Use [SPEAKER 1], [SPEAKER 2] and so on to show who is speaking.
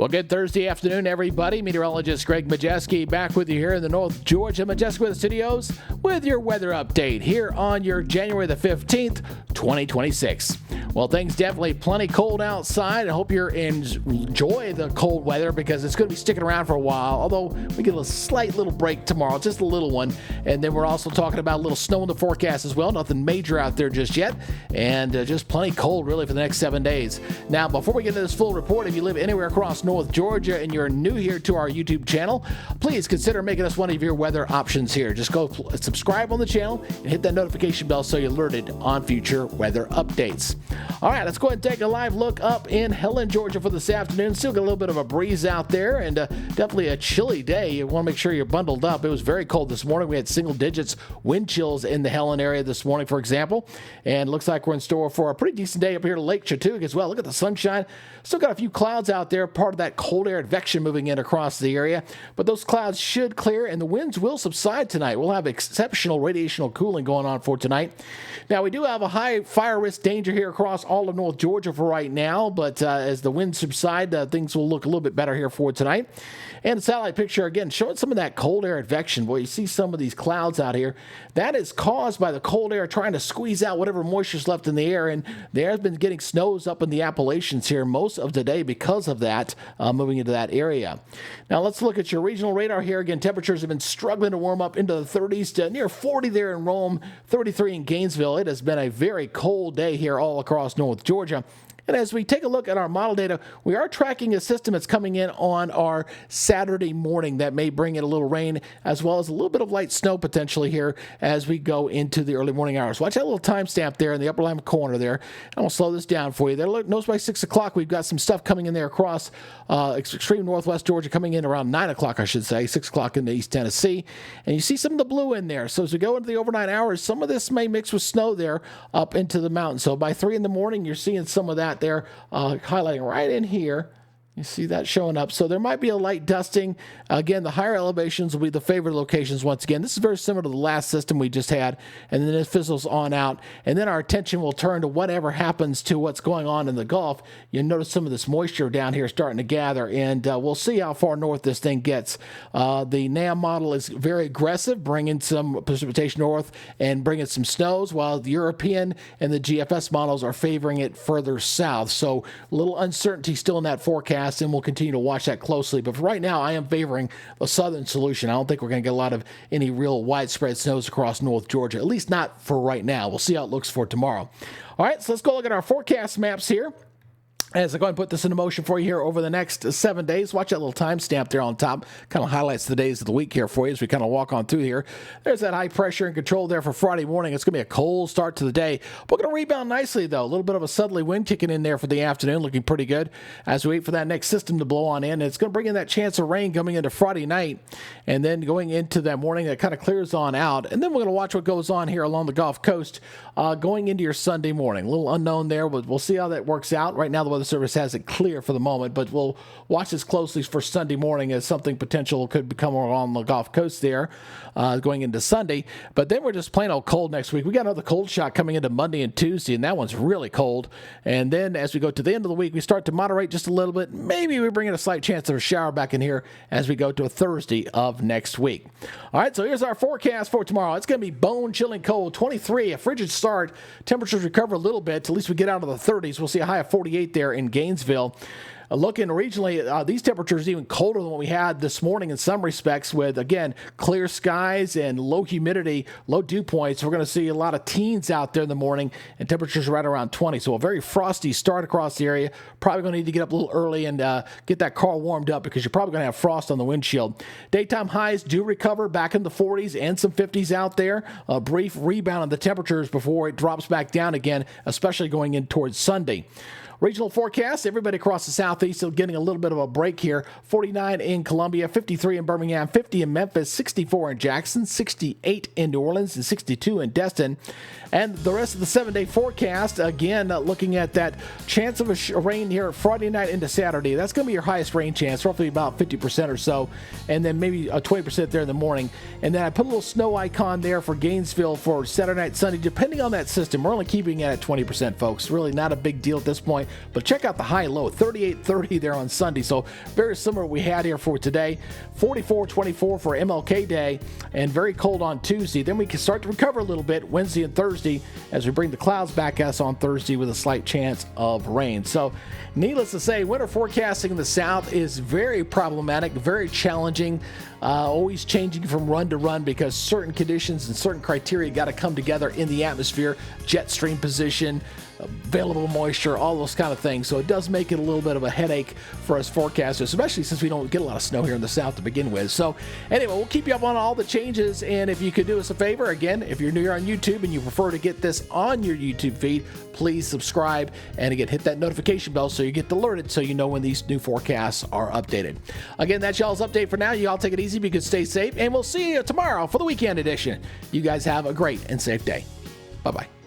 [SPEAKER 1] Well, good Thursday afternoon, everybody. Meteorologist Greg Majewski back with you here in the North Georgia Majewski Studios with your weather update here on your January the 15th, 2026. Well, things definitely plenty cold outside. I hope you enjoy the cold weather because it's going to be sticking around for a while, although we get a slight little break tomorrow, just a little one. And then we're also talking about a little snow in the forecast as well. Nothing major out there just yet, and just plenty cold really for the next 7 days. Now, before we get into this full report, if you live anywhere across North Georgia and you're new here to our YouTube channel, please consider making us one of your weather options here. Just go subscribe on the channel and hit that notification bell so you're alerted on future weather updates. All right, let's go ahead and take a live look up in Helen, Georgia for this afternoon. Still got a little bit of a breeze out there and definitely a chilly day. You want to make sure you're bundled up. It was very cold this morning. We had single digits wind chills in the Helen area this morning, for example, and it looks like we're in store for a pretty decent day up here to Lake Chattooga as well. Look at the sunshine. Still got a few clouds out there, part of that cold air advection moving in across the area, but those clouds should clear and the winds will subside tonight. We'll have exceptional radiational cooling going on for tonight. Now, we do have a high fire risk danger here across all of North Georgia for right now, but as the winds subside, things will look a little bit better here for tonight. And the satellite picture, again, showing some of that cold air advection. Boy, you see some of these clouds out here. That is caused by the cold air trying to squeeze out whatever moisture's left in the air, and the air has been getting snows up in the Appalachians here most of the day because of that, moving into that area. Now, let's look at your regional radar here. Again, temperatures have been struggling to warm up into the 30s to near 40 there in Rome, 33 in Gainesville. It has been a very cold day here all across North Georgia. And as we take a look at our model data, we are tracking a system that's coming in on our Saturday morning that may bring in a little rain as well as a little bit of light snow potentially here as we go into the early morning hours. Watch that little timestamp there in the upper left corner there. I'm going to slow this down for you there. Look, notice by 6 o'clock we've got some stuff coming in there across extreme northwest Georgia, coming in around 9 o'clock, I should say, 6 o'clock into East Tennessee. And you see some of the blue in there. So as we go into the overnight hours, some of this may mix with snow there up into the mountains. So by 3 in the morning, you're seeing some of that there, highlighting right in here. You see that showing up. So there might be a light dusting. Again, the higher elevations will be the favored locations once again. This is very similar to the last system we just had. And then it fizzles on out. And then our attention will turn to whatever happens to what's going on in the Gulf. You'll notice some of this moisture down here starting to gather. And we'll see how far north this thing gets. The NAM model is very aggressive, bringing some precipitation north and bringing some snows, while the European and the GFS models are favoring it further south. So a little uncertainty still in that forecast, and we'll continue to watch that closely. But for right now, I am favoring the southern solution. I don't think we're going to get a lot of any real widespread snows across North Georgia, at least not for right now. We'll see how it looks for tomorrow. All right, so let's go look at our forecast maps here. As I go ahead and put this into motion for you here over the next 7 days, watch that little timestamp there on top. Kind of highlights the days of the week here for you as we kind of walk on through here. There's that high pressure and control there for Friday morning. It's going to be a cold start to the day. We're going to rebound nicely, though. A little bit of a southerly wind kicking in there for the afternoon, looking pretty good as we wait for that next system to blow on in. And it's going to bring in that chance of rain coming into Friday night, and then going into that morning that kind of clears on out. And then we're going to watch what goes on here along the Gulf Coast going into your Sunday morning. A little unknown there, but we'll see how that works out. Right now, the Weather Service has it clear for the moment, but we'll watch this closely for Sunday morning as something potential could become along the Gulf Coast there going into Sunday. But then we're just plain old cold next week. We got another cold shot coming into Monday and Tuesday, and that one's really cold. And then as we go to the end of the week, we start to moderate just a little bit. Maybe we bring in a slight chance of a shower back in here as we go to a Thursday of next week. All right, so here's our forecast for tomorrow. It's going to be bone-chilling cold, 23, a frigid start. Temperatures recover a little bit. At least we get out of the 30s. We'll see a high of 48 there in Gainesville. Looking regionally, these temperatures are even colder than what we had this morning in some respects, with, again, clear skies and low humidity, low dew points. We're going to see a lot of teens out there in the morning, and temperatures right around 20. So a very frosty start across the area. Probably going to need to get up a little early and get that car warmed up, because you're probably going to have frost on the windshield. Daytime highs do recover back in the 40s and some 50s out there. A brief rebound in the temperatures before it drops back down again, especially going in towards Sunday. Regional forecast, everybody across the southeast still getting a little bit of a break here. 49 in Columbia, 53 in Birmingham, 50 in Memphis, 64 in Jackson, 68 in New Orleans, and 62 in Destin. And the rest of the 7-day forecast, again, looking at that chance of a rain here Friday night into Saturday. That's going to be your highest rain chance, roughly about 50% or so, and then maybe 20% there in the morning. And then I put a little snow icon there for Gainesville for Saturday night, Sunday, depending on that system. We're only keeping it at 20%, folks. Really not a big deal at this point. point. But check out the high and low, 38-30 there on Sunday. So very similar to what we had here for today. 44-24 for MLK Day, and very cold on Tuesday. Then we can start to recover a little bit Wednesday and Thursday as we bring the clouds back at us on Thursday with a slight chance of rain. So needless to say, winter forecasting in the south is very problematic, very challenging, always changing from run to run because certain conditions and certain criteria got to come together in the atmosphere, jet stream position, available moisture, all those kind of things. So it does make it a little bit of a headache for us forecasters, especially since we don't get a lot of snow here in the south to begin with. So anyway, we'll keep you up on all the changes. And if you could do us a favor, again, if you're new here on YouTube and you prefer to get this on your YouTube feed, please subscribe and again, hit that notification bell so you get alerted so you know when these new forecasts are updated. Again, that's y'all's update for now. You all take it easy, be good, stay safe, and we'll see you tomorrow for the weekend edition. You guys have a great and safe day. Bye-bye.